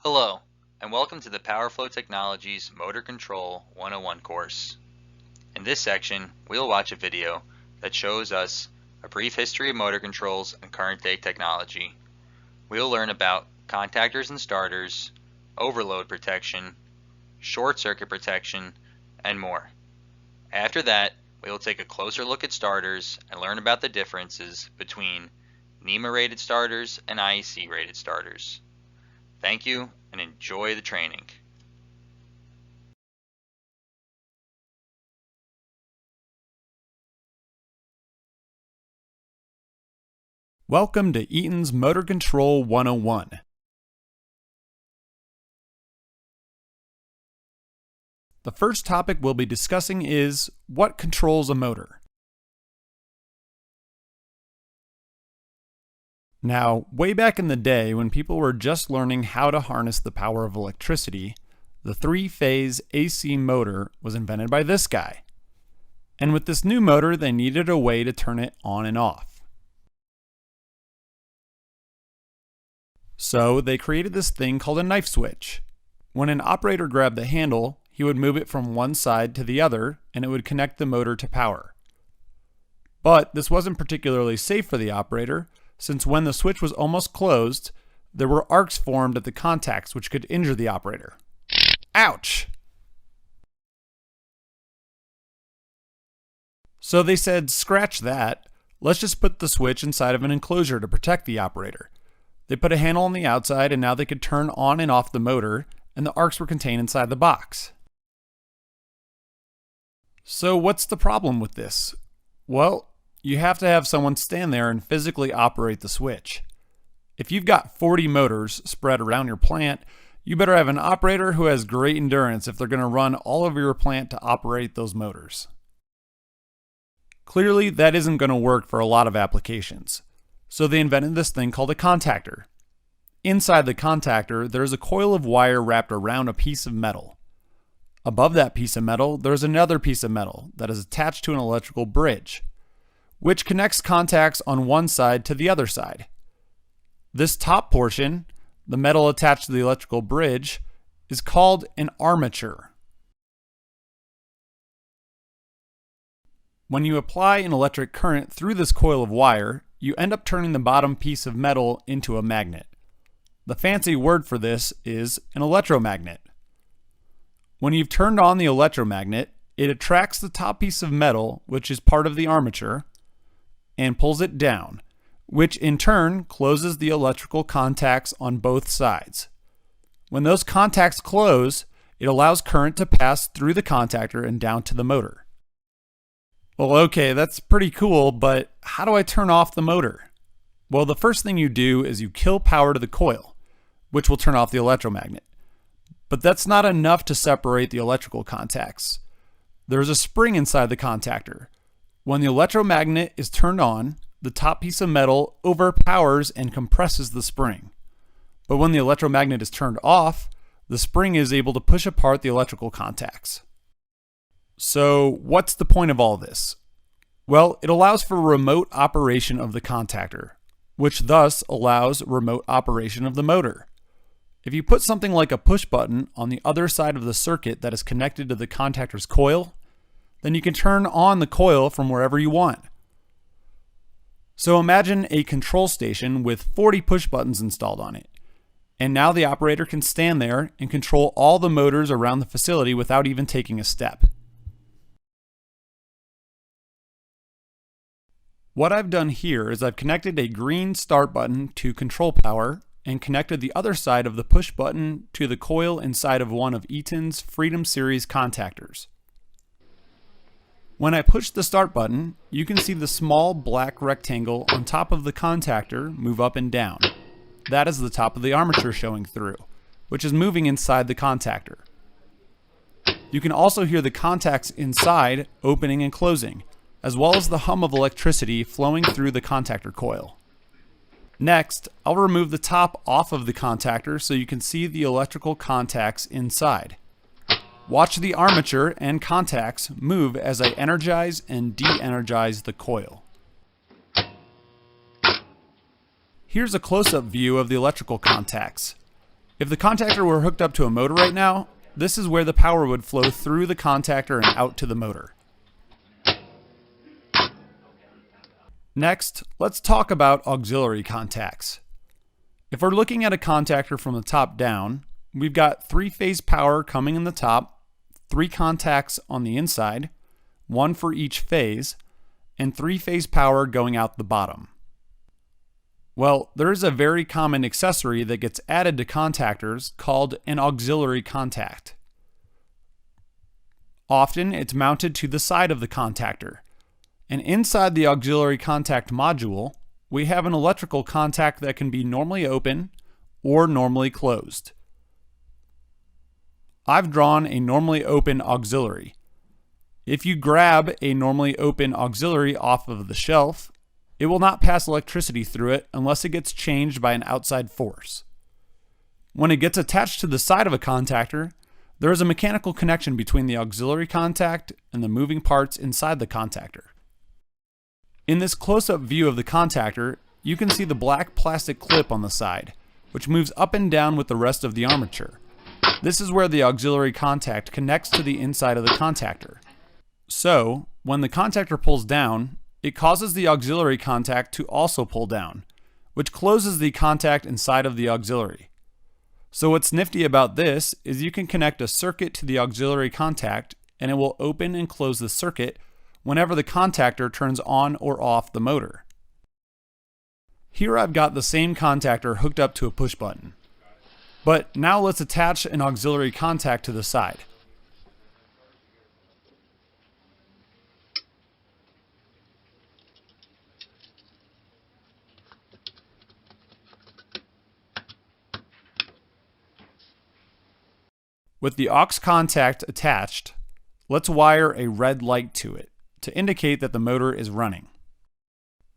Hello, and welcome to the PowerFlow Technologies Motor Control 101 course. In this section, we'll watch a video that shows us a brief history of motor controls and current day technology. We'll learn about contactors and starters, overload protection, short circuit protection, and more. After that, we will take a closer look at starters and learn about the differences between NEMA rated starters and IEC rated starters. Thank you and enjoy the training. Welcome to Eaton's Motor Control 101. The first topic we'll be discussing is what controls a motor. Now, way back in the day when people were just learning how to harness the power of electricity, the three-phase AC motor was invented by this guy. And with this new motor, they needed a way to turn it on and off. So they created this thing called a knife switch. When an operator grabbed the handle, he would move it from one side to the other and it would connect the motor to power. But this wasn't particularly safe for the operator, since when the switch was almost closed, there were arcs formed at the contacts which could injure the operator. Ouch! So they said, scratch that, let's just put the switch inside of an enclosure to protect the operator. They put a handle on the outside and now they could turn on and off the motor, and the arcs were contained inside the box. So what's the problem with this? Well, you have to have someone stand there and physically operate the switch. If you've got 40 motors spread around your plant, you better have an operator who has great endurance if they're going to run all over your plant to operate those motors. Clearly, that isn't going to work for a lot of applications. So they invented this thing called a contactor. Inside the contactor, there's a coil of wire wrapped around a piece of metal. Above that piece of metal, there's another piece of metal that is attached to an electrical bridge, which connects contacts on one side to the other side. This top portion, the metal attached to the electrical bridge, is called an armature. When you apply an electric current through this coil of wire, you end up turning the bottom piece of metal into a magnet. The fancy word for this is an electromagnet. When you've turned on the electromagnet, it attracts the top piece of metal, which is part of the armature, and pulls it down, which in turn closes the electrical contacts on both sides. When those contacts close, it allows current to pass through the contactor and down to the motor. Well, okay, that's pretty cool, but how do I turn off the motor? Well, the first thing you do is you kill power to the coil, which will turn off the electromagnet. But that's not enough to separate the electrical contacts. There's a spring inside the contactor. When the electromagnet is turned on, the top piece of metal overpowers and compresses the spring. But when the electromagnet is turned off, the spring is able to push apart the electrical contacts. So what's the point of all this? Well, it allows for remote operation of the contactor, which thus allows remote operation of the motor. If you put something like a push button on the other side of the circuit that is connected to the contactor's coil, then you can turn on the coil from wherever you want. So imagine a control station with 40 push buttons installed on it. And now the operator can stand there and control all the motors around the facility without even taking a step. What I've done here is I've connected a green start button to control power and connected the other side of the push button to the coil inside of one of Eaton's Freedom Series contactors. When I push the start button, you can see the small black rectangle on top of the contactor move up and down. That is the top of the armature showing through, which is moving inside the contactor. You can also hear the contacts inside opening and closing, as well as the hum of electricity flowing through the contactor coil. Next, I'll remove the top off of the contactor so you can see the electrical contacts inside. Watch the armature and contacts move as I energize and de-energize the coil. Here's a close-up view of the electrical contacts. If the contactor were hooked up to a motor right now, this is where the power would flow through the contactor and out to the motor. Next, let's talk about auxiliary contacts. If we're looking at a contactor from the top down, we've got three-phase power coming in the top, 3 contacts on the inside, 1 for each phase, and 3-phase power going out the bottom. Well, there is a very common accessory that gets added to contactors called an auxiliary contact. Often it's mounted to the side of the contactor. And inside the auxiliary contact module, we have an electrical contact that can be normally open or normally closed. I've drawn a normally open auxiliary. If you grab a normally open auxiliary off of the shelf, it will not pass electricity through it unless it gets changed by an outside force. When it gets attached to the side of a contactor, there is a mechanical connection between the auxiliary contact and the moving parts inside the contactor. In this close-up view of the contactor, you can see the black plastic clip on the side, which moves up and down with the rest of the armature. This is where the auxiliary contact connects to the inside of the contactor. So, when the contactor pulls down, it causes the auxiliary contact to also pull down, which closes the contact inside of the auxiliary. So what's nifty about this is you can connect a circuit to the auxiliary contact and it will open and close the circuit whenever the contactor turns on or off the motor. Here I've got the same contactor hooked up to a push button. But now let's attach an auxiliary contact to the side. With the aux contact attached, let's wire a red light to it to indicate that the motor is running.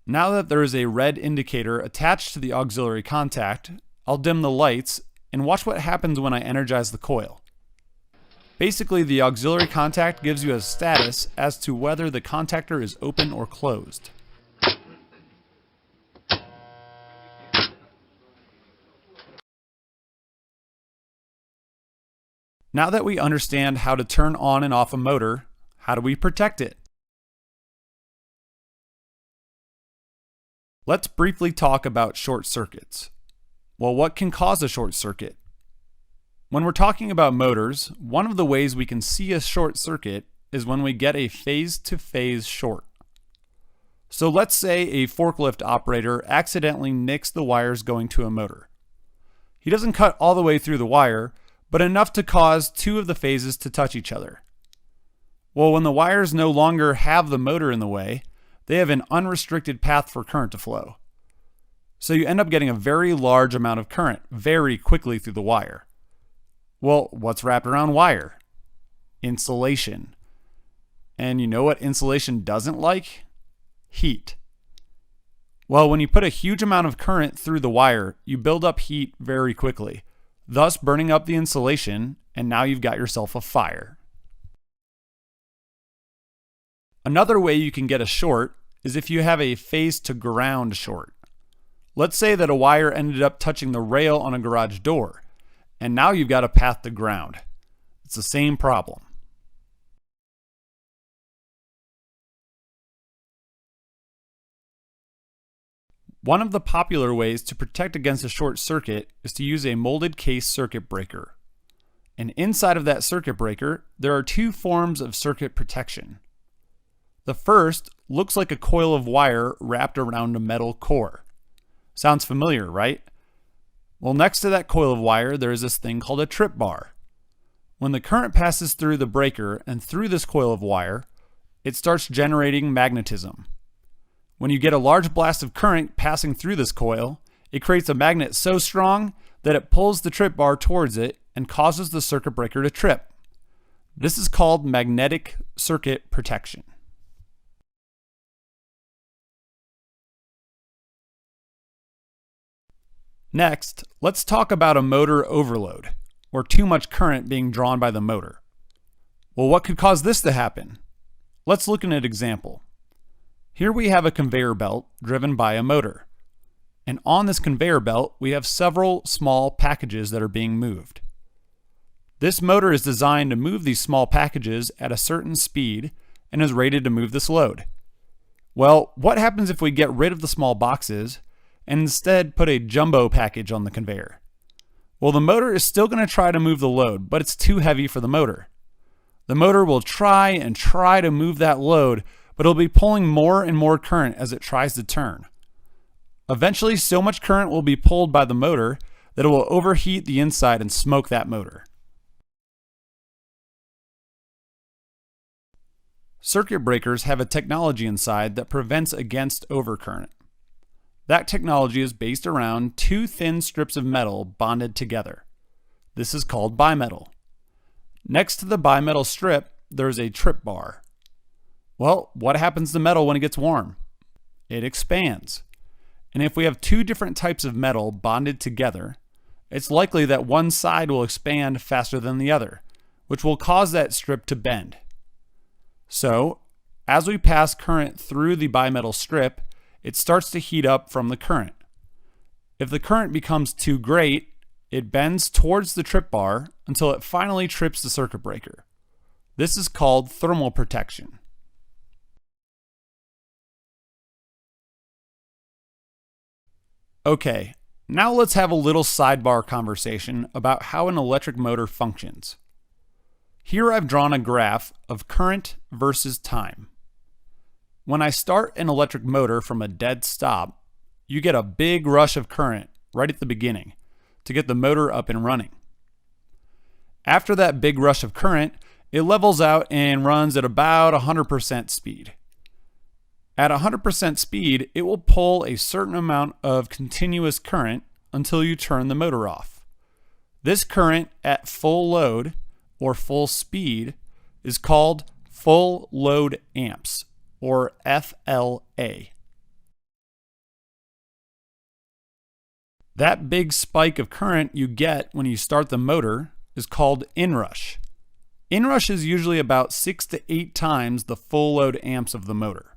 Now that there is a red indicator attached to the auxiliary contact, I'll dim the lights and watch what happens when I energize the coil. Basically, the auxiliary contact gives you a status as to whether the contactor is open or closed. Now that we understand how to turn on and off a motor, how do we protect it? Let's briefly talk about short circuits. Well, what can cause a short circuit? When we're talking about motors, one of the ways we can see a short circuit is when we get a phase-to-phase short. So let's say a forklift operator accidentally nicks the wires going to a motor. He doesn't cut all the way through the wire, but enough to cause 2 of the phases to touch each other. Well, when the wires no longer have the motor in the way, they have an unrestricted path for current to flow. So you end up getting a very large amount of current very quickly through the wire. Well, what's wrapped around wire? Insulation. And you know what insulation doesn't like? Heat. Well, when you put a huge amount of current through the wire, you build up heat very quickly, thus burning up the insulation, and now you've got yourself a fire. Another way you can get a short is if you have a phase to ground short. Let's say that a wire ended up touching the rail on a garage door, and now you've got a path to ground. It's the same problem. One of the popular ways to protect against a short circuit is to use a molded case circuit breaker. And inside of that circuit breaker, there are 2 forms of circuit protection. The first looks like a coil of wire wrapped around a metal core. Sounds familiar, right? Well, next to that coil of wire, there is this thing called a trip bar. When the current passes through the breaker and through this coil of wire, it starts generating magnetism. When you get a large blast of current passing through this coil, it creates a magnet so strong that it pulls the trip bar towards it and causes the circuit breaker to trip. This is called magnetic circuit protection. Next, let's talk about a motor overload, or too much current being drawn by the motor. Well, what could cause this to happen? Let's look at an example. Here we have a conveyor belt driven by a motor. and on this conveyor belt we have several small packages that are being moved. This motor is designed to move these small packages at a certain speed and is rated to move this load. Well, what happens if we get rid of the small boxes and instead put a jumbo package on the conveyor? Well, the motor is still going to try to move the load, but it's too heavy for the motor. The motor will try to move that load, but it'll be pulling more and more current as it tries to turn. Eventually, so much current will be pulled by the motor that it will overheat the inside and smoke that motor. Circuit breakers have a technology inside that prevents against overcurrent. That technology is based around two thin strips of metal bonded together. This is called bimetal. Next to the bimetal strip, there's a trip bar. Well, what happens to metal when it gets warm? It expands. And if we have two different types of metal bonded together, it's likely that one side will expand faster than the other, which will cause that strip to bend. So, as we pass current through the bimetal strip, it starts to heat up from the current. If the current becomes too great, it bends towards the trip bar until it finally trips the circuit breaker. This is called thermal protection. Okay, now let's have a little sidebar conversation about how an electric motor functions. Here I've drawn a graph of current versus time. When I start an electric motor from a dead stop, you get a big rush of current right at the beginning to get the motor up and running. After that big rush of current, it levels out and runs at about 100% speed. At 100% speed, it will pull a certain amount of continuous current until you turn the motor off. This current at full load or full speed is called full load amps, or FLA. That big spike of current you get when you start the motor is called inrush. Inrush is usually about 6 to 8 times the full load amps of the motor.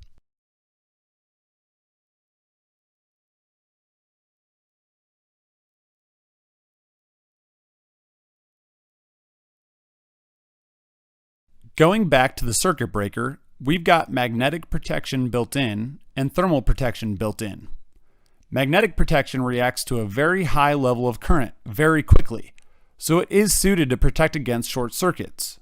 Going back to the circuit breaker, we've got magnetic protection built in and thermal protection built in. Magnetic protection reacts to a very high level of current very quickly, so it is suited to protect against short circuits.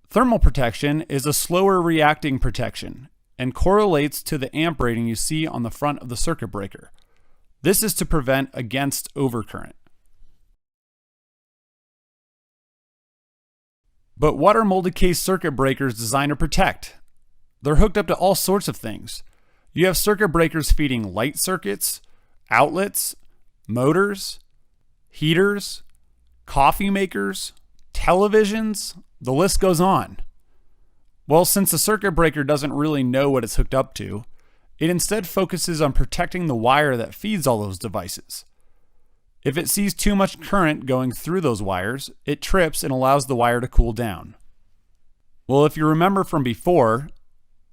Thermal protection is a slower reacting protection and correlates to the amp rating you see on the front of the circuit breaker. This is to prevent against overcurrent. But what are molded case circuit breakers designed to protect? They're hooked up to all sorts of things. You have circuit breakers feeding light circuits, outlets, motors, heaters, coffee makers, televisions, the list goes on. Well, since the circuit breaker doesn't really know what it's hooked up to, it instead focuses on protecting the wire that feeds all those devices. If it sees too much current going through those wires, it trips and allows the wire to cool down. Well, if you remember from before,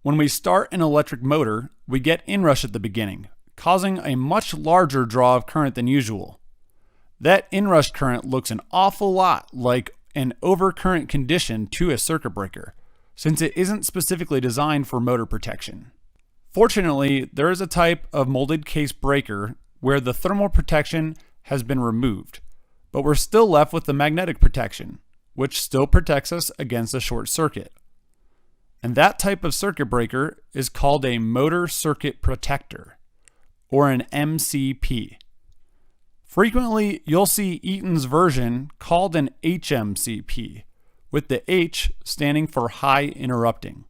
when we start an electric motor, we get inrush at the beginning, causing a much larger draw of current than usual. That inrush current looks an awful lot like an overcurrent condition to a circuit breaker, since it isn't specifically designed for motor protection. Fortunately, there is a type of molded case breaker where the thermal protection has been removed, but we're still left with the magnetic protection, which still protects us against a short circuit. And that type of circuit breaker is called a motor circuit protector, or an MCP. Frequently, you'll see Eaton's version called an HMCP, with the H standing for high interrupting.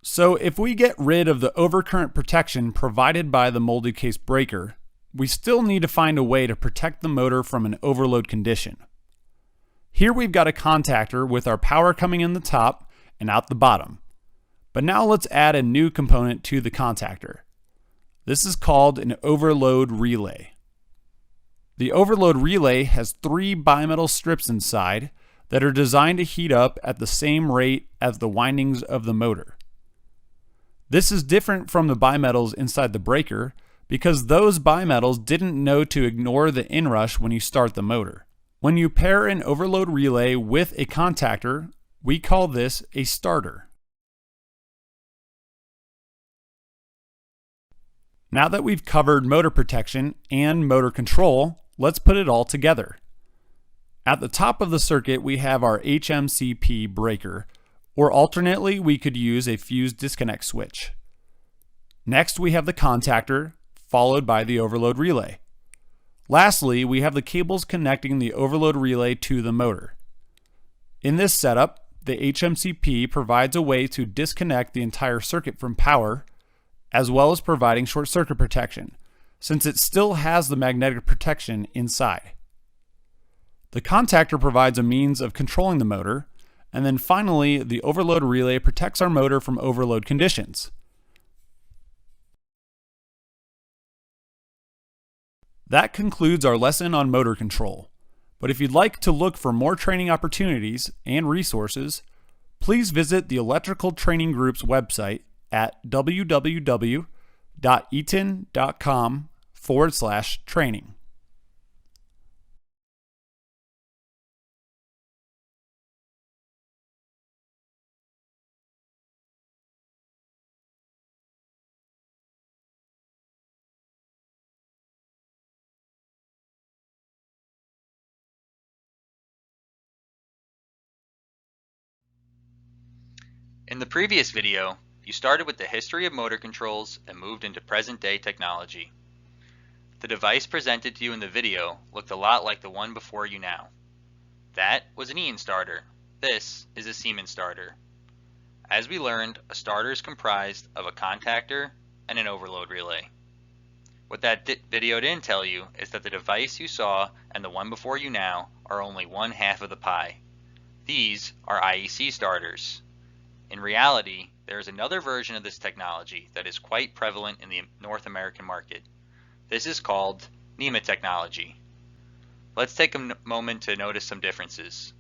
So if we get rid of the overcurrent protection provided by the molded case breaker, we still need to find a way to protect the motor from an overload condition. Here we've got a contactor with our power coming in the top and out the bottom. But now let's add a new component to the contactor. This is called an overload relay. The overload relay has 3 bimetal strips inside that are designed to heat up at the same rate as the windings of the motor. This is different from the bimetals inside the breaker because those bimetals didn't know to ignore the inrush when you start the motor. When you pair an overload relay with a contactor, we call this a starter. Now that we've covered motor protection and motor control, let's put it all together. At the top of the circuit, we have our HMCP breaker, or alternately, we could use a fuse disconnect switch. Next, we have the contactor, followed by the overload relay. Lastly, we have the cables connecting the overload relay to the motor. In this setup, the HMCP provides a way to disconnect the entire circuit from power, as well as providing short circuit protection, since it still has the magnetic protection inside. The contactor provides a means of controlling the motor, and then finally, the overload relay protects our motor from overload conditions. That concludes our lesson on motor control. But if you'd like to look for more training opportunities and resources, please visit the Electrical Training Group's website at www.eaton.com/training. In the previous video, you started with the history of motor controls and moved into present-day technology. The device presented to you in the video looked a lot like the one before you now. That was an Eaton starter. This is a Siemens starter. As we learned, a starter is comprised of a contactor and an overload relay. What that video didn't tell you is that the device you saw and the one before you now are only one half of the pie. These are IEC starters. In reality, there is another version of this technology that is quite prevalent in the North American market. This is called NEMA technology. Let's take a moment to notice some differences.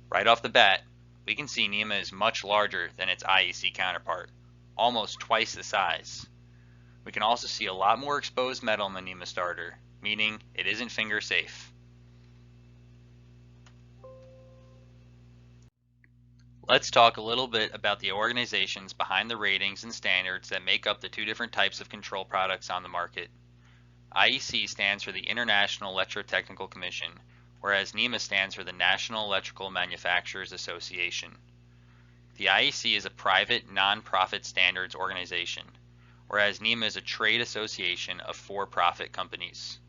Right off the bat, we can see NEMA is much larger than its IEC counterpart, almost twice the size. We can also see a lot more exposed metal in the NEMA starter, meaning it isn't finger safe. Let's talk a little bit about the organizations behind the ratings and standards that make up the two different types of control products on the market. IEC stands for the International Electrotechnical Commission, whereas NEMA stands for the National Electrical Manufacturers Association. The IEC is a private, non-profit standards organization, whereas NEMA is a trade association of for-profit companies.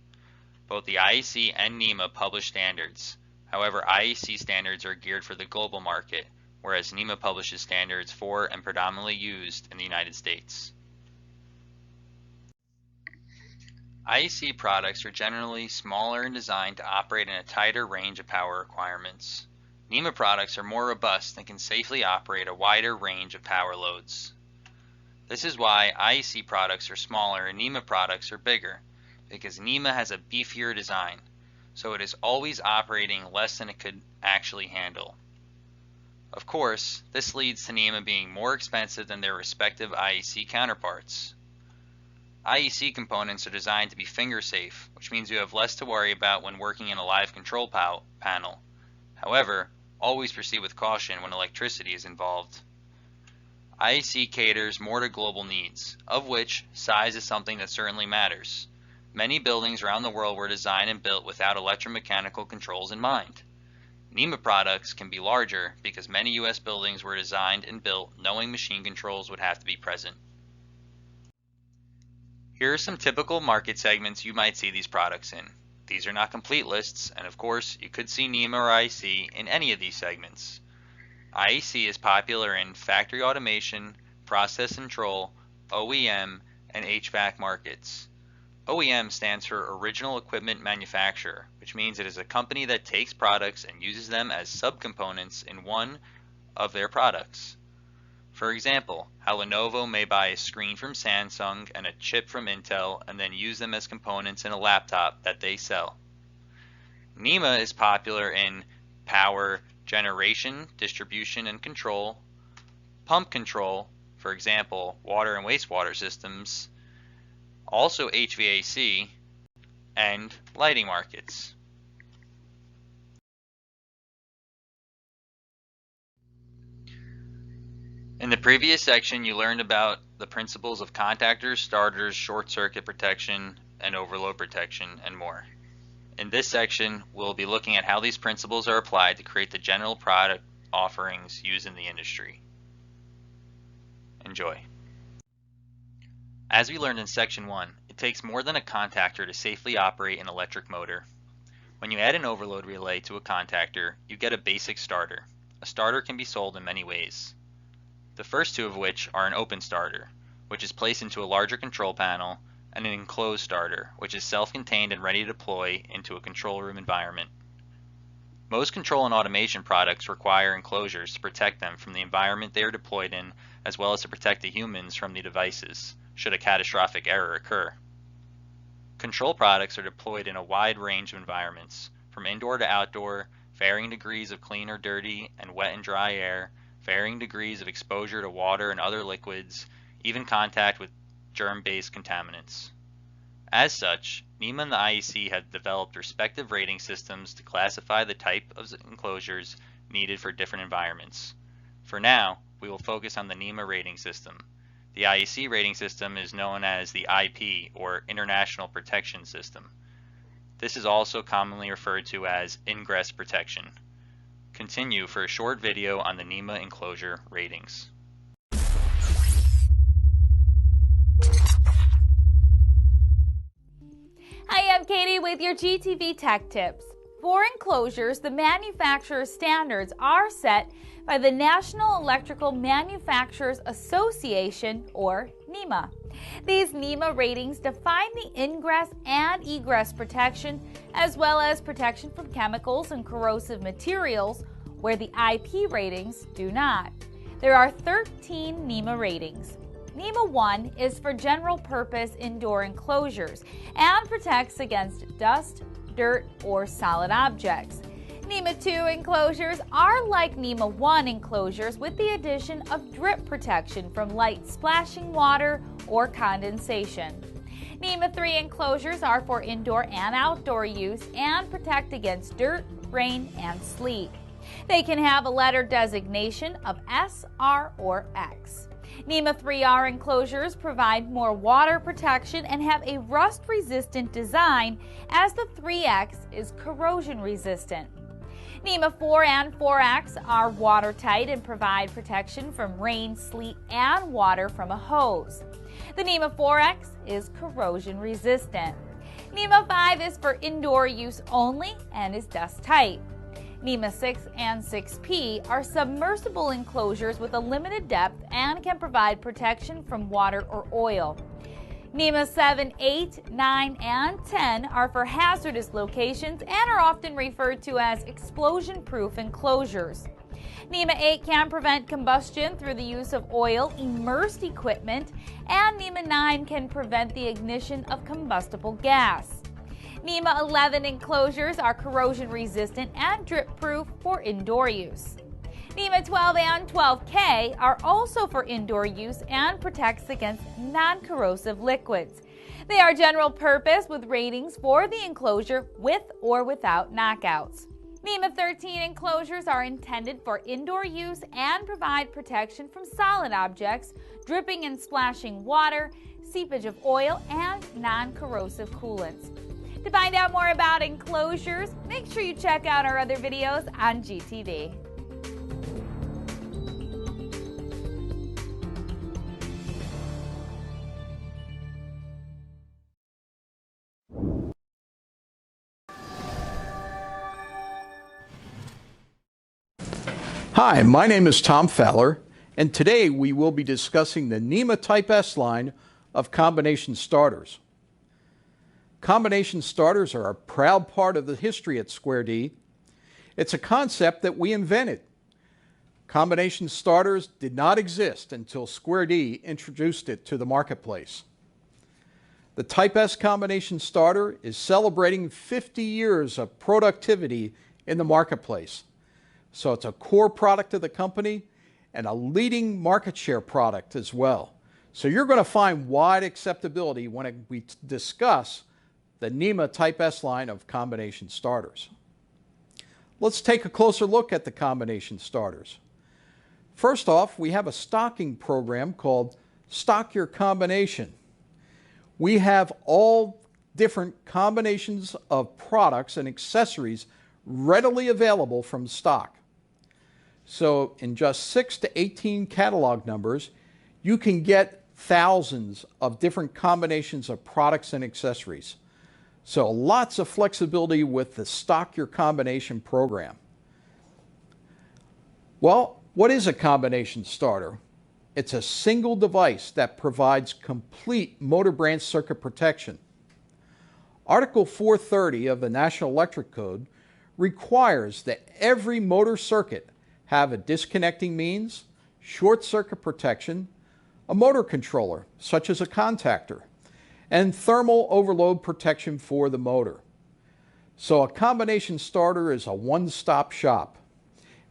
Both the IEC and NEMA publish standards. However, IEC standards are geared for the global market, whereas NEMA publishes standards for and predominantly used in the United States. IEC products are generally smaller and designed to operate in a tighter range of power requirements. NEMA products are more robust and can safely operate a wider range of power loads. This is why IEC products are smaller and NEMA products are bigger, because NEMA has a beefier design, so it is always operating less than it could actually handle. Of course, this leads to NEMA being more expensive than their respective IEC counterparts. IEC components are designed to be finger safe, which means you have less to worry about when working in a live control panel. However, always proceed with caution when electricity is involved. IEC caters more to global needs, of which size is something that certainly matters. Many buildings around the world were designed and built without electromechanical controls in mind. NEMA products can be larger because many U.S. buildings were designed and built knowing machine controls would have to be present. Here are some typical market segments you might see these products in. These are not complete lists, and of course, you could see NEMA or IEC in any of these segments. IEC is popular in factory automation, process control, OEM, and HVAC markets. OEM stands for Original Equipment Manufacturer, which means it is a company that takes products and uses them as subcomponents in one of their products. For example, how Lenovo may buy a screen from Samsung and a chip from Intel and then use them as components in a laptop that they sell. NEMA is popular in power generation, distribution and control, pump control, for example, water and wastewater systems, also HVAC, and lighting markets. In the previous section, you learned about the principles of contactors, starters, short circuit protection, and overload protection, and more. In this section, we'll be looking at how these principles are applied to create the general product offerings used in the industry. Enjoy. As we learned in section 1, it takes more than a contactor to safely operate an electric motor. When you add an overload relay to a contactor, you get a basic starter. A starter can be sold in many ways. The first two of which are an open starter, which is placed into a larger control panel, and an enclosed starter, which is self-contained and ready to deploy into a control room environment. Most control and automation products require enclosures to protect them from the environment they are deployed in, as well as to protect the humans from the devices, should a catastrophic error occur. Control products are deployed in a wide range of environments, from indoor to outdoor, varying degrees of clean or dirty and wet and dry air, varying degrees of exposure to water and other liquids, even contact with germ-based contaminants. As such, NEMA and the IEC have developed respective rating systems to classify the type of enclosures needed for different environments. For now, we will focus on the NEMA rating system. The IEC rating system is known as the IP, or International Protection System. This is also commonly referred to as ingress protection. Continue for a short video on the NEMA enclosure ratings. Hi, I'm Katie with your GTV Tech Tips. For enclosures, the manufacturer's standards are set by the National Electrical Manufacturers Association, or NEMA. These NEMA ratings define the ingress and egress protection, as well as protection from chemicals and corrosive materials, where the IP ratings do not. There are 13 NEMA ratings. NEMA 1 is for general purpose indoor enclosures and protects against dust, dirt, or solid objects. NEMA 2 enclosures are like NEMA 1 enclosures with the addition of drip protection from light splashing water or condensation. NEMA 3 enclosures are for indoor and outdoor use and protect against dirt, rain, and sleet. They can have a letter designation of S, R, or X. NEMA 3R enclosures provide more water protection and have a rust-resistant design, as the 3X is corrosion-resistant. NEMA 4 and 4X are watertight and provide protection from rain, sleet, and water from a hose. The NEMA 4X is corrosion-resistant. NEMA 5 is for indoor use only and is dust-tight. NEMA 6 and 6P are submersible enclosures with a limited depth and can provide protection from water or oil. NEMA 7, 8, 9, and 10 are for hazardous locations and are often referred to as explosion-proof enclosures. NEMA 8 can prevent combustion through the use of oil-immersed equipment, and NEMA 9 can prevent the ignition of combustible gas. NEMA 11 enclosures are corrosion-resistant and drip-proof for indoor use. NEMA 12 and 12K are also for indoor use and protects against non-corrosive liquids. They are general purpose with ratings for the enclosure with or without knockouts. NEMA 13 enclosures are intended for indoor use and provide protection from solid objects, dripping and splashing water, seepage of oil, and non-corrosive coolants. To find out more about enclosures, make sure you check out our other videos on GTV. Hi, my name is Tom Fowler, and today we will be discussing the NEMA Type S line of combination starters. Combination starters are a proud part of the history at Square D. It's a concept that we invented. Combination starters did not exist until Square D introduced it to the marketplace. The Type S combination starter is celebrating 50 years of productivity in the marketplace. So it's a core product of the company, and a leading market share product as well. So you're going to find wide acceptability when we discuss the NEMA Type S line of combination starters. Let's take a closer look at the combination starters. First off, we have a stocking program called Stock Your Combination. We have all different combinations of products and accessories readily available from stock. So in just 6 to 18 catalog numbers, you can get thousands of different combinations of products and accessories. So lots of flexibility with the Stock Your Combination program. Well, what is a combination starter? It's a single device that provides complete motor branch circuit protection. Article 430 of the National Electric Code requires that every motor circuit have a disconnecting means, short circuit protection, a motor controller, such as a contactor, and thermal overload protection for the motor. So a combination starter is a one-stop shop,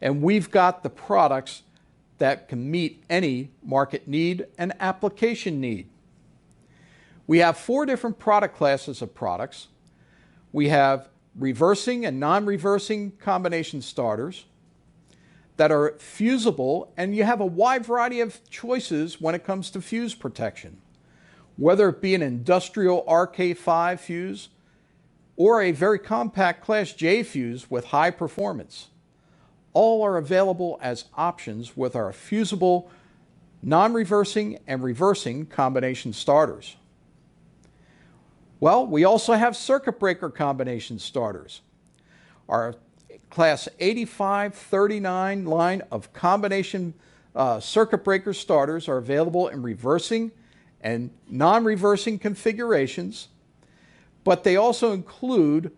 and we've got the products that can meet any market need and application need. We have 4 different product classes of products. We have reversing and non-reversing combination starters that are fusible, and you have a wide variety of choices when it comes to fuse protection, whether it be an industrial RK5 fuse or a very compact Class J fuse with high performance. All are available as options with our fusible, non-reversing and reversing combination starters. Well, we also have circuit breaker combination starters. Our Class 8539 line of combination circuit breaker starters are available in reversing and non-reversing configurations, but they also include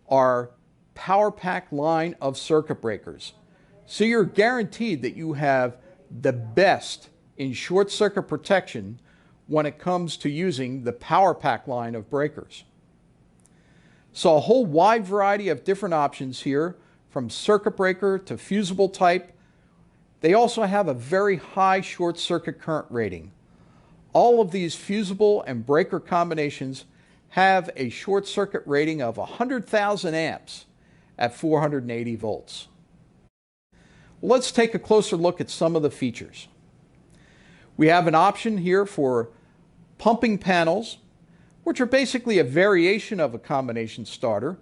our Power Pack line of circuit breakers. So you're guaranteed that you have the best in short circuit protection when it comes to using the Power Pack line of breakers. So a whole wide variety of different options here, from circuit breaker to fusible type. They also have a very high short circuit current rating. All of these fusible and breaker combinations have a short circuit rating of 100,000 amps at 480 volts. Let's take a closer look at some of the features. We have an option here for pumping panels, which are basically a variation of a combination starter,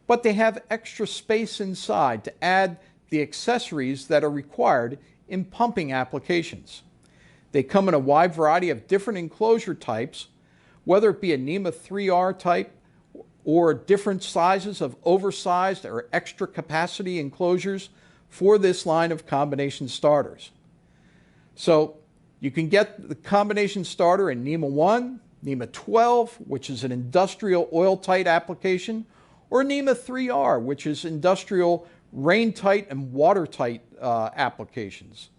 but they have extra space inside to add the accessories that are required in pumping applications. They come in a wide variety of different enclosure types, whether it be a NEMA 3R type or different sizes of oversized or extra capacity enclosures for this line of combination starters. So you can get the combination starter in NEMA 1, NEMA 12, which is an industrial oil-tight application, or NEMA 3R, which is industrial rain-tight and watertight applications.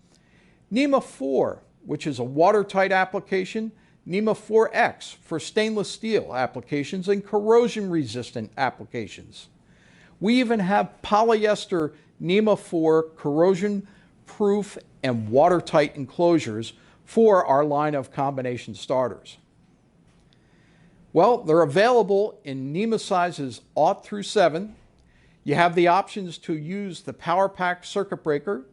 NEMA 4, which is a watertight application, NEMA 4X for stainless steel applications and corrosion-resistant applications. We even have polyester NEMA 4 corrosion-proof and watertight enclosures for our line of combination starters. Well, they're available in NEMA sizes 0 through 7. You have the options to use the Power Pack circuit breaker.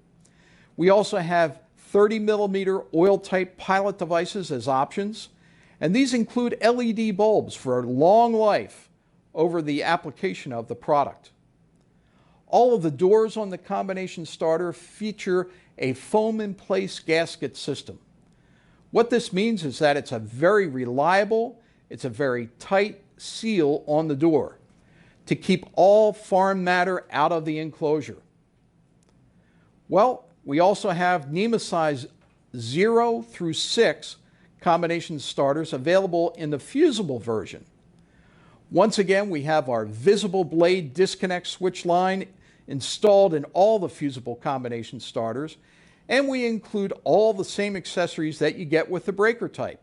We also have 30 millimeter oil-tight pilot devices as options, and these include LED bulbs for long life over the application of the product. All of the doors on the combination starter feature a foam-in-place gasket system. What this means is that it's a very reliable, it's a very tight seal on the door to keep all foreign matter out of the enclosure. Well, we also have NEMA size 0 through 6 combination starters available in the fusible version. Once again, we have our visible blade disconnect switch line installed in all the fusible combination starters, and we include all the same accessories that you get with the breaker type.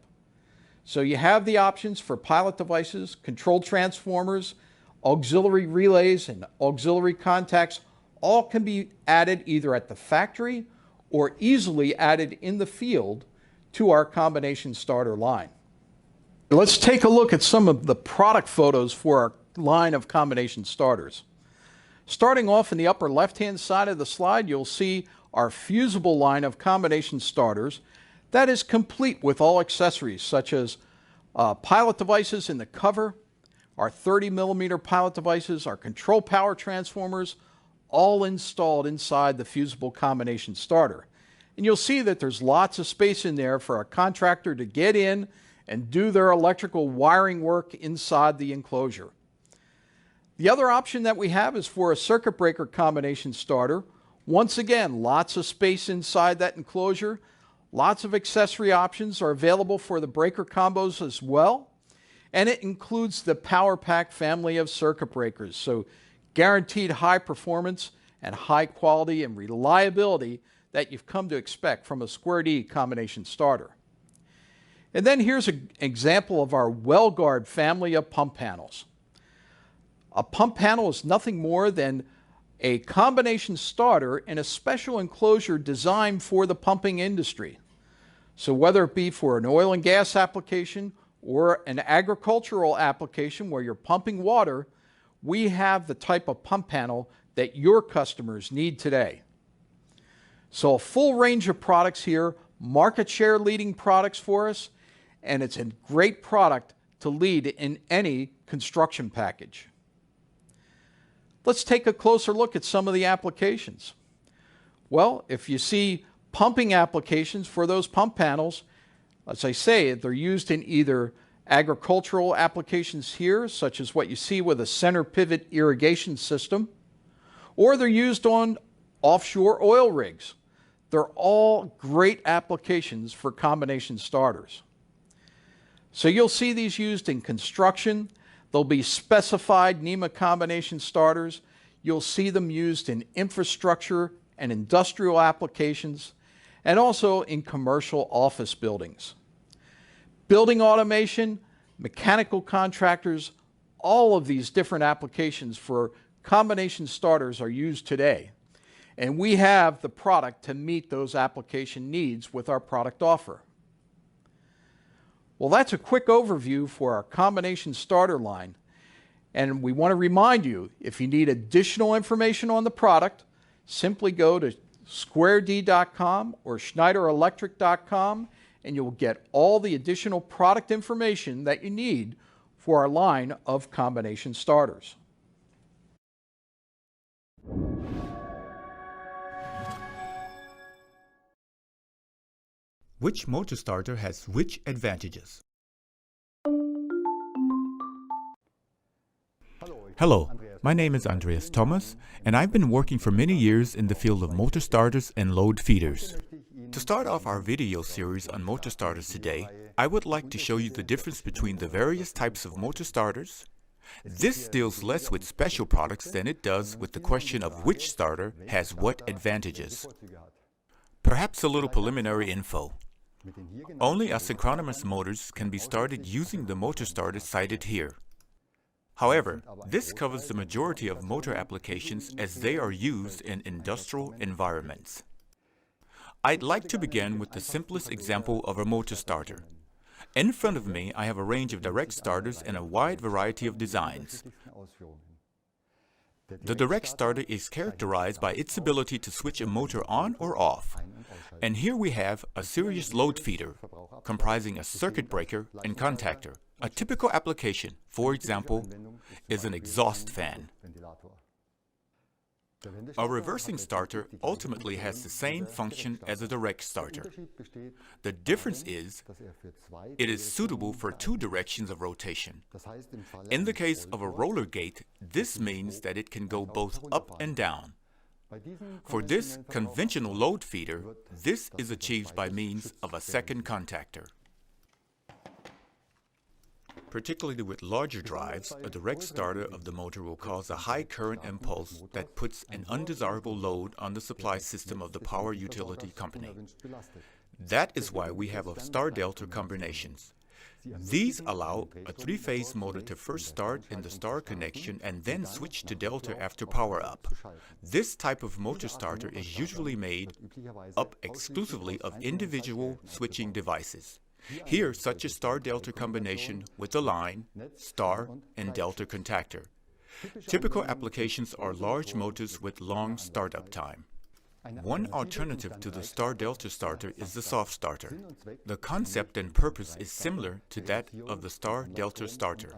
So you have the options for pilot devices, control transformers, auxiliary relays, and auxiliary contacts. All can be added either at the factory or easily added in the field to our combination starter line. Let's take a look at some of the product photos for our line of combination starters. Starting off in the upper left-hand side of the slide, you'll see our fusible line of combination starters that is complete with all accessories such as pilot devices in the cover, our 30mm pilot devices, our control power transformers, all installed inside the fusible combination starter. And you'll see that there's lots of space in there for a contractor to get in and do their electrical wiring work inside the enclosure. The other option that we have is for a circuit breaker combination starter. Once again, lots of space inside that enclosure. Lots of accessory options are available for the breaker combos as well. And it includes the Power Pack family of circuit breakers. So guaranteed high performance and high quality and reliability that you've come to expect from a Square D combination starter. And then here's an example of our WellGuard family of pump panels. A pump panel is nothing more than a combination starter in a special enclosure designed for the pumping industry. So whether it be for an oil and gas application or an agricultural application where you're pumping water, we have the type of pump panel that your customers need today. So a full range of products here, market share leading products for us, and it's a great product to lead in any construction package. Let's take a closer look at some of the applications. Well, if you see pumping applications for those pump panels, as I say, they're used in either agricultural applications here, such as what you see with a center pivot irrigation system, or they're used on offshore oil rigs. They're all great applications for combination starters. So you'll see these used in construction. There'll be specified NEMA combination starters. You'll see them used in infrastructure and industrial applications, and also in commercial office buildings. Building automation, mechanical contractors, all of these different applications for combination starters are used today. And we have the product to meet those application needs with our product offer. Well, that's a quick overview for our combination starter line. And we want to remind you, if you need additional information on the product, simply go to squared.com or schneiderelectric.com and you'll get all the additional product information that you need for our line of combination starters. Which motor starter has which advantages? Hello, my name is Andreas Thomas, and I've been working for many years in the field of motor starters and load feeders. To start off our video series on motor starters today, I would like to show you the difference between the various types of motor starters. This deals less with special products than it does with the question of which starter has what advantages. Perhaps a little preliminary info. Only asynchronous motors can be started using the motor starter cited here. However, this covers the majority of motor applications as they are used in industrial environments. I'd like to begin with the simplest example of a motor starter. In front of me, I have a range of direct starters in a wide variety of designs. The direct starter is characterized by its ability to switch a motor on or off. And here we have a series load feeder, comprising a circuit breaker and contactor. A typical application, for example, is an exhaust fan. A reversing starter ultimately has the same function as a direct starter. The difference is, it is suitable for two directions of rotation. In the case of a roller gate, this means that it can go both up and down. For this conventional load feeder, this is achieved by means of a second contactor. Particularly with larger drives, a direct starter of the motor will cause a high current impulse that puts an undesirable load on the supply system of the power utility company. That is why we have star delta combinations. These allow a three-phase motor to first start in the star connection and then switch to delta after power-up. This type of motor starter is usually made up exclusively of individual switching devices. Here, such a star-delta combination with a line, star, and delta contactor. Typical applications are large motors with long startup time. One alternative to the star-delta starter is the soft starter. The concept and purpose is similar to that of the star-delta starter.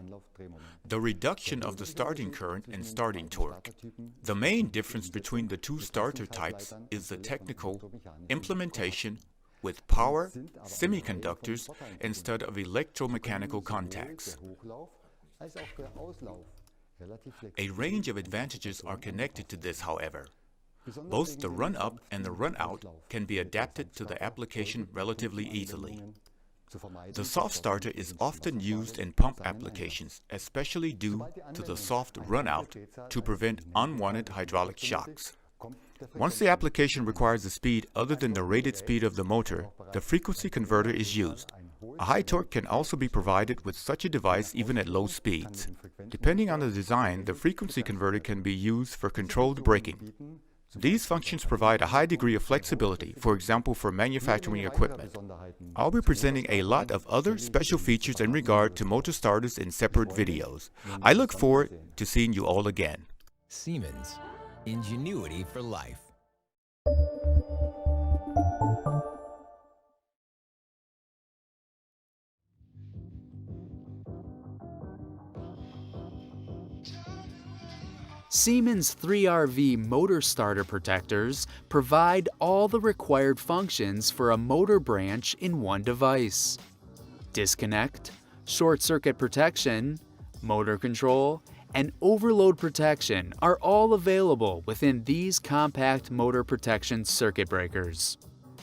The reduction of the starting current and starting torque. The main difference between the two starter types is the technical implementation with power, semiconductors, instead of electromechanical contacts. A range of advantages are connected to this, however. Both the run-up and the run-out can be adapted to the application relatively easily. The soft starter is often used in pump applications, especially due to the soft run-out to prevent unwanted hydraulic shocks. Once the application requires a speed other than the rated speed of the motor, the frequency converter is used. A high torque can also be provided with such a device even at low speeds. Depending on the design, the frequency converter can be used for controlled braking. These functions provide a high degree of flexibility, for example for manufacturing equipment. I'll be presenting a lot of other special features in regard to motor starters in separate videos. I look forward to seeing you all again. Siemens, ingenuity for life. Siemens 3RV motor starter protectors provide all the required functions for a motor branch in one device. Disconnect, short circuit protection, motor control, and overload protection are all available within these compact motor protection circuit breakers.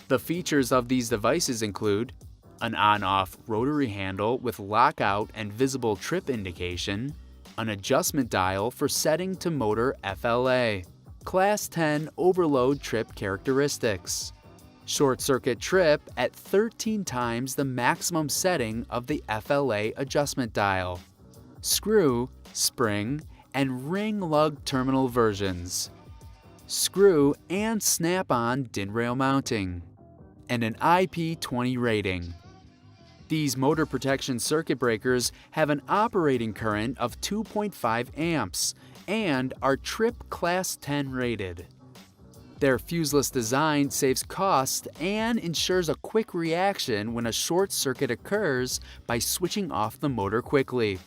The features of these devices include an on-off rotary handle with lockout and visible trip indication, an adjustment dial for setting to motor FLA, Class 10 overload trip characteristics, short circuit trip at 13 times the maximum setting of the FLA adjustment dial, screw, spring, and ring lug terminal versions, screw and snap-on DIN rail mounting, and an IP20 rating. These motor protection circuit breakers have an operating current of 2.5 amps and are trip Class 10 rated. Their fuseless design saves cost and ensures a quick reaction when a short circuit occurs by switching off the motor quickly.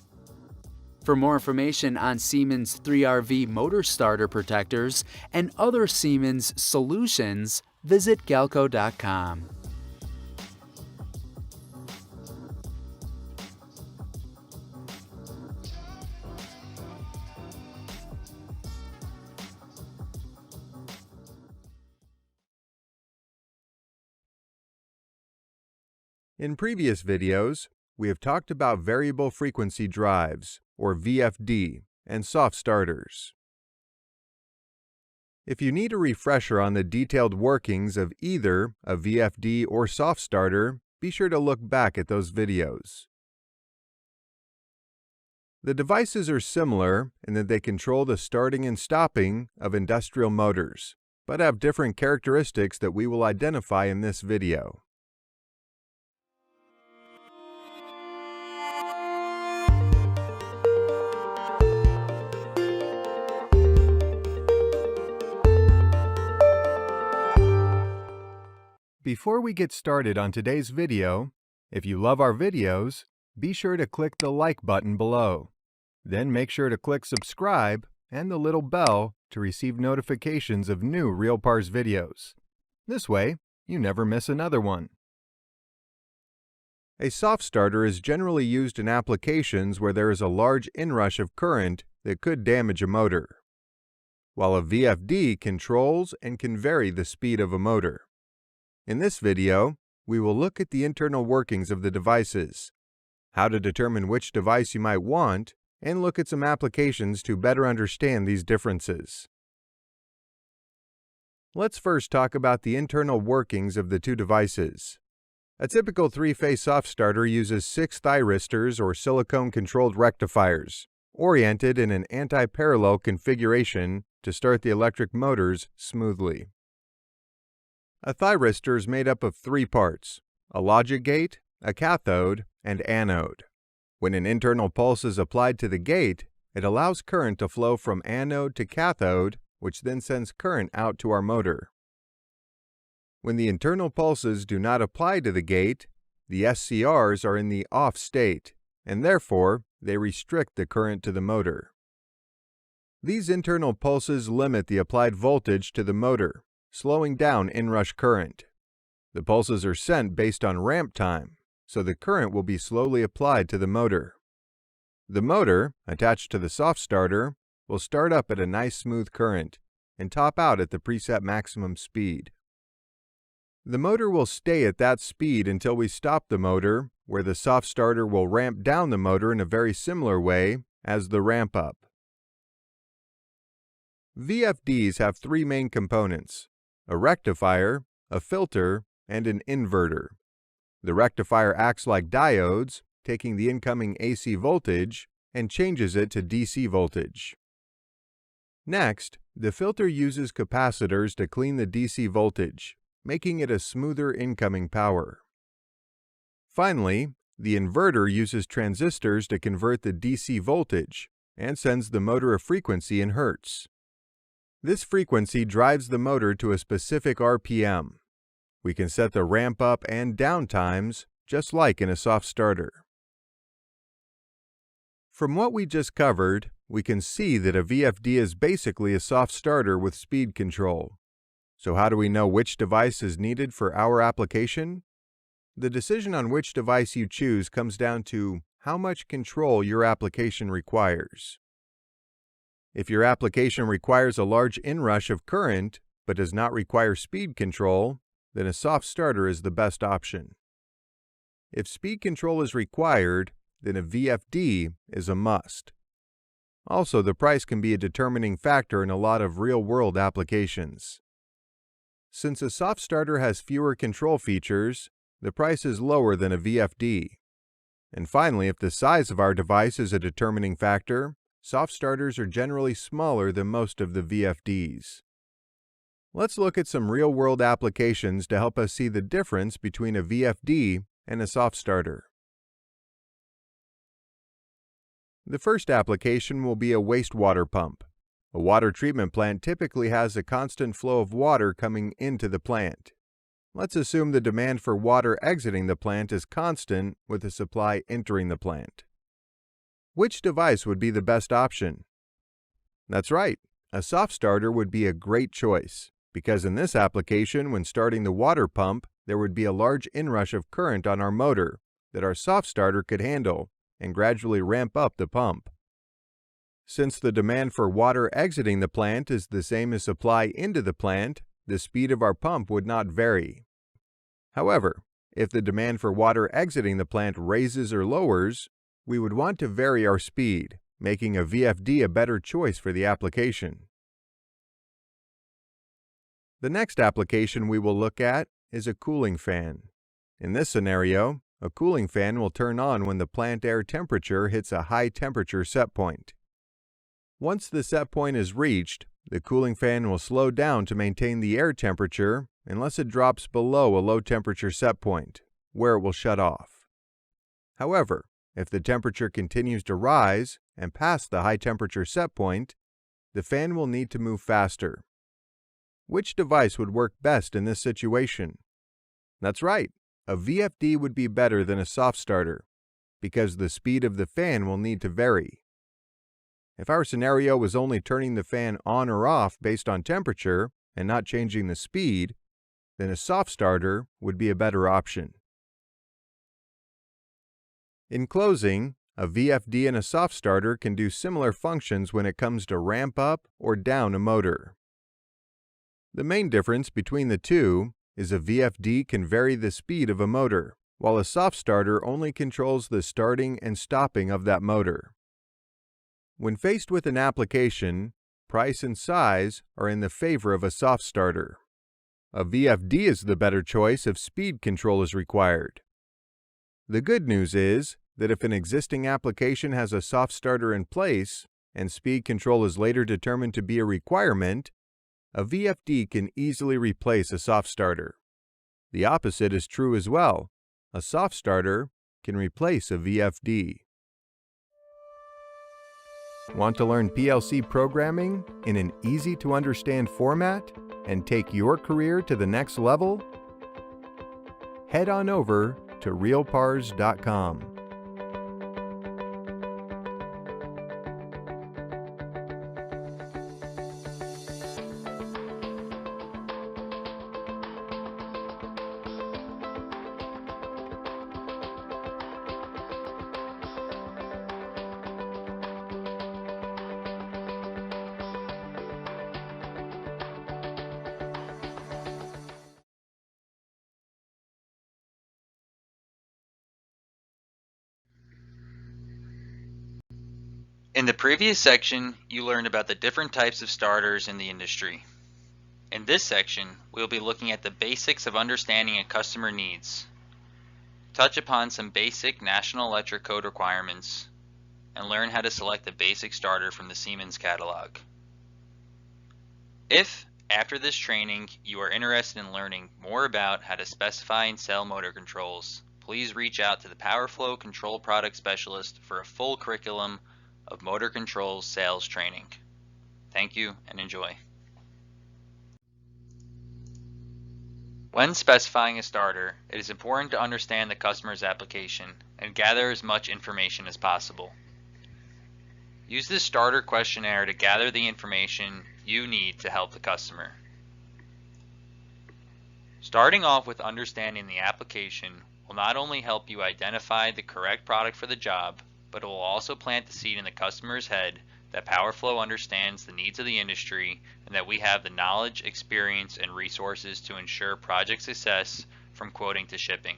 For more information on Siemens 3RV motor starter protectors and other Siemens solutions, visit galco.com. In previous videos, we have talked about variable frequency drives, or VFD, and soft starters. If you need a refresher on the detailed workings of either a VFD or soft starter, be sure to look back at those videos. The devices are similar in that they control the starting and stopping of industrial motors, but have different characteristics that we will identify in this video. Before we get started on today's video, if you love our videos, be sure to click the like button below. Then make sure to click subscribe and the little bell to receive notifications of new Real Parts videos. This way, you never miss another one. A soft starter is generally used in applications where there is a large inrush of current that could damage a motor, while a VFD controls and can vary the speed of a motor. In this video, we will look at the internal workings of the devices, how to determine which device you might want, and look at some applications to better understand these differences. Let's first talk about the internal workings of the two devices. A typical three-phase soft starter uses 6 thyristors or silicone-controlled rectifiers, oriented in an anti-parallel configuration to start the electric motors smoothly. A thyristor is made up of 3 parts: a logic gate, a cathode, and anode. When an internal pulse is applied to the gate, it allows current to flow from anode to cathode, which then sends current out to our motor. When the internal pulses do not apply to the gate, the SCRs are in the off state, and therefore they restrict the current to the motor. These internal pulses limit the applied voltage to the motor, slowing down inrush current. The pulses are sent based on ramp time, so the current will be slowly applied to the motor. The motor, attached to the soft starter, will start up at a nice smooth current and top out at the preset maximum speed. The motor will stay at that speed until we stop the motor, where the soft starter will ramp down the motor in a very similar way as the ramp up. VFDs have 3 main components: a rectifier, a filter, and an inverter. The rectifier acts like diodes, taking the incoming AC voltage and changes it to DC voltage. Next, the filter uses capacitors to clean the DC voltage, making it a smoother incoming power. Finally, the inverter uses transistors to convert the DC voltage and sends the motor a frequency in hertz. This frequency drives the motor to a specific RPM. We can set the ramp up and down times just like in a soft starter. From what we just covered, we can see that a VFD is basically a soft starter with speed control. So how do we know which device is needed for our application? The decision on which device you choose comes down to how much control your application requires. If your application requires a large inrush of current but does not require speed control, then a soft starter is the best option. If speed control is required, then a VFD is a must. Also, the price can be a determining factor in a lot of real-world applications. Since a soft starter has fewer control features, the price is lower than a VFD. And finally, if the size of our device is a determining factor, soft starters are generally smaller than most of the VFDs. Let's look at some real-world applications to help us see the difference between a VFD and a soft starter. The first application will be a wastewater pump. A water treatment plant typically has a constant flow of water coming into the plant. Let's assume the demand for water exiting the plant is constant with the supply entering the plant. Which device would be the best option? That's right, a soft starter would be a great choice, because in this application, when starting the water pump, there would be a large inrush of current on our motor that our soft starter could handle and gradually ramp up the pump. Since the demand for water exiting the plant is the same as supply into the plant, the speed of our pump would not vary. However, if the demand for water exiting the plant raises or lowers, we would want to vary our speed, making a VFD a better choice for the application. The next application we will look at is a cooling fan. In this scenario, a cooling fan will turn on when the plant air temperature hits a high temperature set point. Once the set point is reached, the cooling fan will slow down to maintain the air temperature unless it drops below a low temperature set point, where it will shut off. However, if the temperature continues to rise and past the high temperature set point, the fan will need to move faster. Which device would work best in this situation? That's right, a VFD would be better than a soft starter, because the speed of the fan will need to vary. If our scenario was only turning the fan on or off based on temperature and not changing the speed, then a soft starter would be a better option. In closing, a VFD and a soft starter can do similar functions when it comes to ramp up or down a motor. The main difference between the two is a VFD can vary the speed of a motor, while a soft starter only controls the starting and stopping of that motor. When faced with an application, price and size are in the favor of a soft starter. A VFD is the better choice if speed control is required. The good news is that if an existing application has a soft starter in place and speed control is later determined to be a requirement, a VFD can easily replace a soft starter. The opposite is true as well. A soft starter can replace a VFD. Want to learn PLC programming in an easy-to-understand format and take your career to the next level? Head on over to realpars.com. In the previous section, you learned about the different types of starters in the industry. In this section, we'll be looking at the basics of understanding a customer needs, touch upon some basic National Electric Code requirements, and learn how to select a basic starter from the Siemens catalog. If, after this training, you are interested in learning more about how to specify and sell motor controls, please reach out to the PowerFlow Control Product Specialist for a full curriculum of motor controls sales training. Thank you and enjoy. When specifying a starter, it is important to understand the customer's application and gather as much information as possible. Use this starter questionnaire to gather the information you need to help the customer. Starting off with understanding the application will not only help you identify the correct product for the job, but it will also plant the seed in the customer's head that PowerFlow understands the needs of the industry and that we have the knowledge, experience, and resources to ensure project success from quoting to shipping.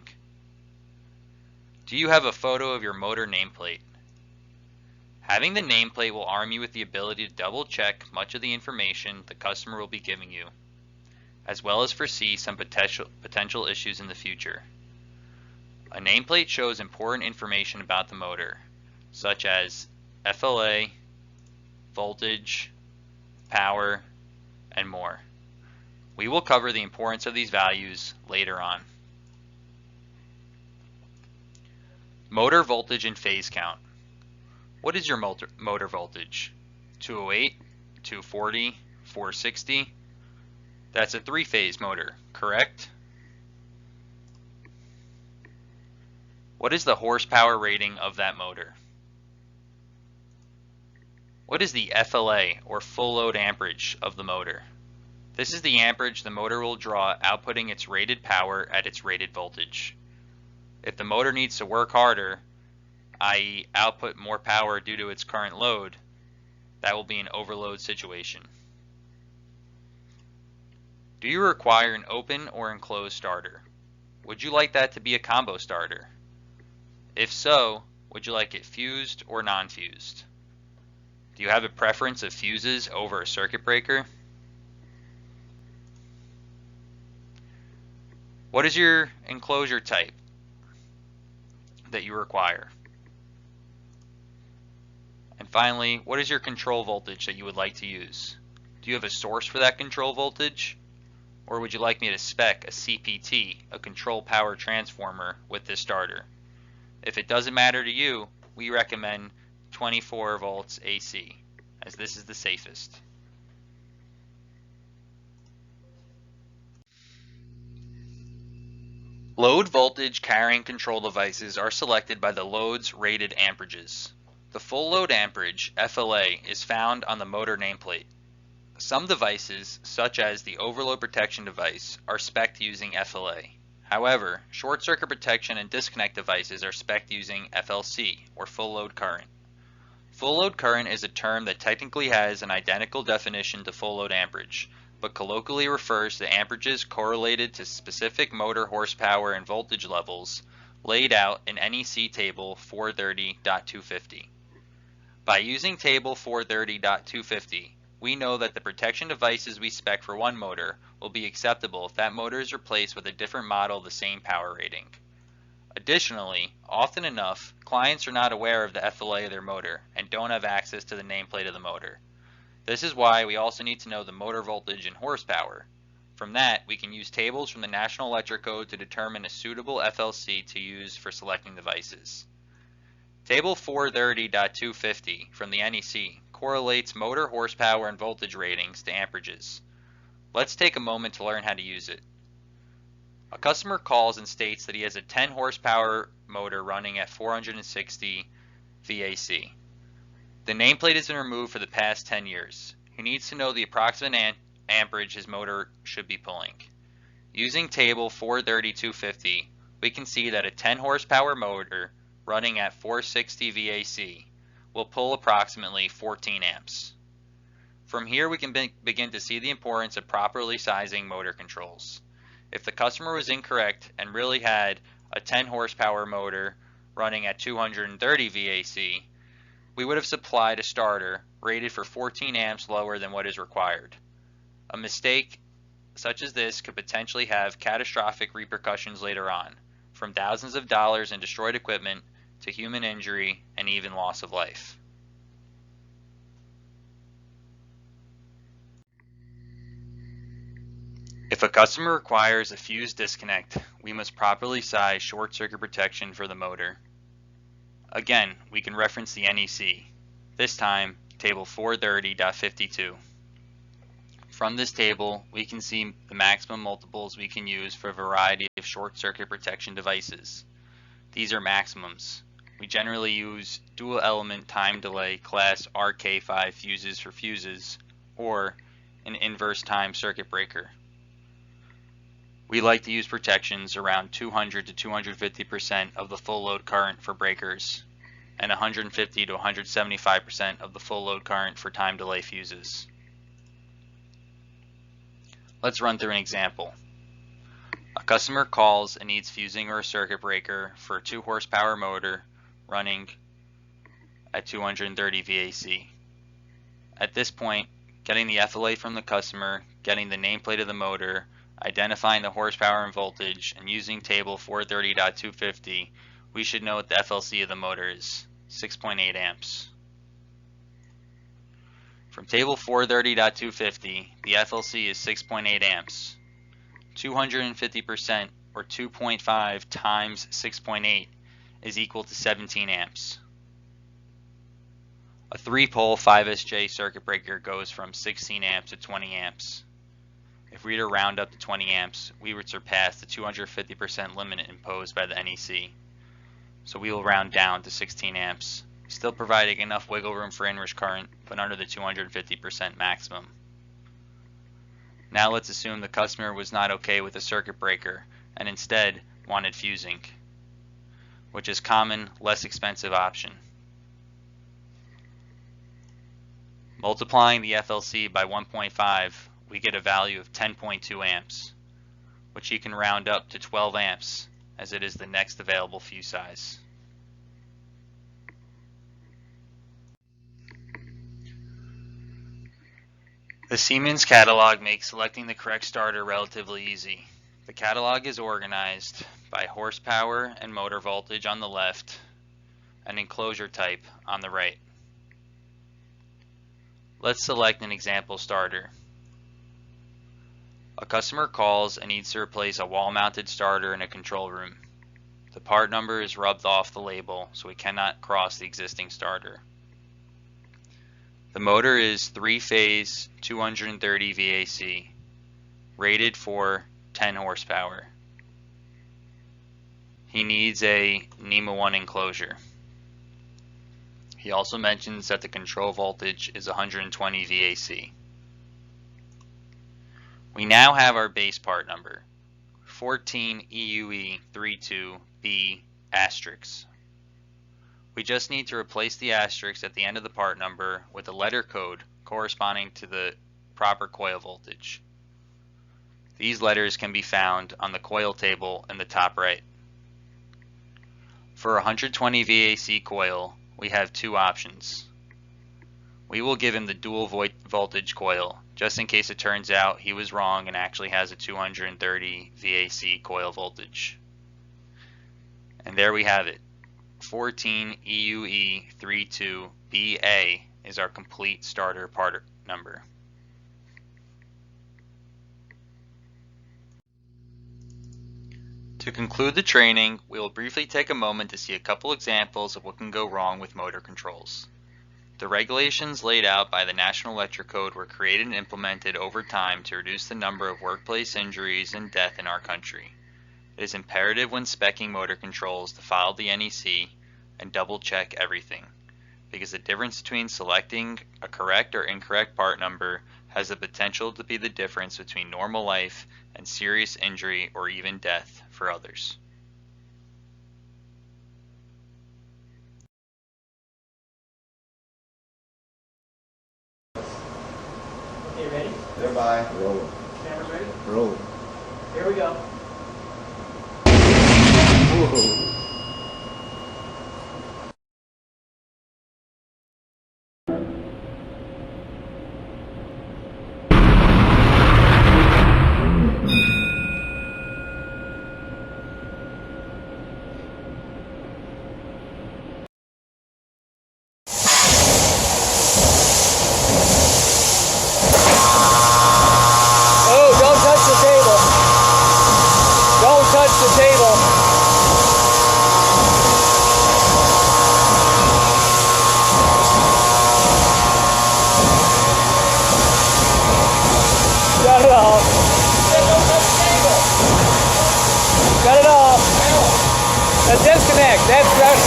Do you have a photo of your motor nameplate? Having the nameplate will arm you with the ability to double check much of the information the customer will be giving you, as well as foresee some potential issues in the future. A nameplate shows important information about the motor, such as FLA, voltage, power, and more. We will cover the importance of these values later on. Motor voltage and phase count. What is your motor voltage? 208, 240, 460? That's a three-phase motor, correct? What is the horsepower rating of that motor? What is the FLA, or full load amperage, of the motor? This is the amperage the motor will draw outputting its rated power at its rated voltage. If the motor needs to work harder, i.e. output more power due to its current load, that will be an overload situation. Do you require an open or enclosed starter? Would you like that to be a combo starter? If so, would you like it fused or non-fused? Do you have a preference of fuses over a circuit breaker? What is your enclosure type that you require? And finally, what is your control voltage that you would like to use? Do you have a source for that control voltage? Or would you like me to spec a CPT, a control power transformer, with this starter? If it doesn't matter to you, we recommend 24 volts AC, as this is the safest. Load voltage carrying control devices are selected by the load's rated amperages. The full load amperage, FLA, is found on the motor nameplate. Some devices, such as the overload protection device, are spec'd using FLA. However, short circuit protection and disconnect devices are spec'd using FLC, or full load current. Full load current is a term that technically has an identical definition to full load amperage, but colloquially refers to amperages correlated to specific motor horsepower and voltage levels laid out in NEC Table 430.250. By using Table 430.250, we know that the protection devices we spec for one motor will be acceptable if that motor is replaced with a different model of the same power rating. Additionally, often enough, clients are not aware of the FLA of their motor and don't have access to the nameplate of the motor. This is why we also need to know the motor voltage and horsepower. From that, we can use tables from the National Electric Code to determine a suitable FLC to use for selecting devices. Table 430.250 from the NEC correlates motor horsepower and voltage ratings to amperages. Let's take a moment to learn how to use it. A customer calls and states that he has a 10 horsepower motor running at 460 VAC. The nameplate has been removed for the past 10 years. He needs to know the approximate amperage his motor should be pulling. Using table 430.250, we can see that a 10 horsepower motor running at 460 VAC will pull approximately 14 amps. From here we can begin to see the importance of properly sizing motor controls. If the customer was incorrect and really had a 10 horsepower motor running at 230 VAC, we would have supplied a starter rated for 14 amps lower than what is required. A mistake such as this could potentially have catastrophic repercussions later on, from thousands of dollars in destroyed equipment to human injury and even loss of life. If a customer requires a fuse disconnect, we must properly size short circuit protection for the motor. Again, we can reference the NEC, this time table 430.52. From this table, we can see the maximum multiples we can use for a variety of short circuit protection devices. These are maximums. We generally use dual element time delay class RK5 fuses for fuses, or an inverse time circuit breaker. We like to use protections around 200 to 250% of the full load current for breakers, and 150 to 175% of the full load current for time delay fuses. Let's run through an example. A customer calls and needs fusing or a circuit breaker for a 2 horsepower motor running at 230 VAC. At this point, getting the FLA from the customer, getting the nameplate of the motor, identifying the horsepower and voltage, and using table 430.250, we should know what the FLC of the motor is, 6.8 amps. From table 430.250, the FLC is 6.8 amps. 250% or 2.5 times 6.8 is equal to 17 amps. A 3-pole 5SJ circuit breaker goes from 16 amps to 20 amps. If we were to round up to 20 amps, we would surpass the 250% limit imposed by the NEC. So we will round down to 16 amps, still providing enough wiggle room for inrush current, but under the 250% maximum. Now let's assume the customer was not okay with the circuit breaker and instead wanted fusing, which is a common, less expensive option. Multiplying the FLC by 1.5, we get a value of 10.2 amps, which you can round up to 12 amps as it is the next available fuse size. The Siemens catalog makes selecting the correct starter relatively easy. The catalog is organized by horsepower and motor voltage on the left and enclosure type on the right. Let's select an example starter. A customer calls and needs to replace a wall-mounted starter in a control room. The part number is rubbed off the label, so we cannot cross the existing starter. The motor is 3-phase 230 VAC, rated for 10 horsepower. He needs a NEMA 1 enclosure. He also mentions that the control voltage is 120 VAC. We now have our base part number, 14 EUE 32B asterisk. We just need to replace the asterisk at the end of the part number with a letter code corresponding to the proper coil voltage. These letters can be found on the coil table in the top right. For a 120 VAC coil, we have two options. we will give him the dual voltage coil, just in case it turns out he was wrong and actually has a 230 VAC coil voltage. And there we have it. 14 EUE32BA is our complete starter part number. To conclude the training, we will briefly take a moment to see a couple examples of what can go wrong with motor controls. The regulations laid out by the National Electrical Code were created and implemented over time to reduce the number of workplace injuries and death in our country. It is imperative when speccing motor controls to follow the NEC and double check everything, because the difference between selecting a correct or incorrect part number has the potential to be the difference between normal life and serious injury or even death for others. Okay, ready? Thereby, roll. Cameras ready? Roll. Here we go. Whoa. Oh, don't touch the table. Don't touch the table. Shut it off. Shut it off. A disconnect. That's right.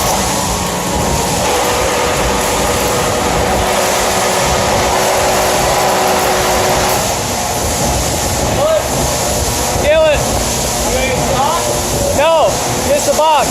Kill it. No, just the box.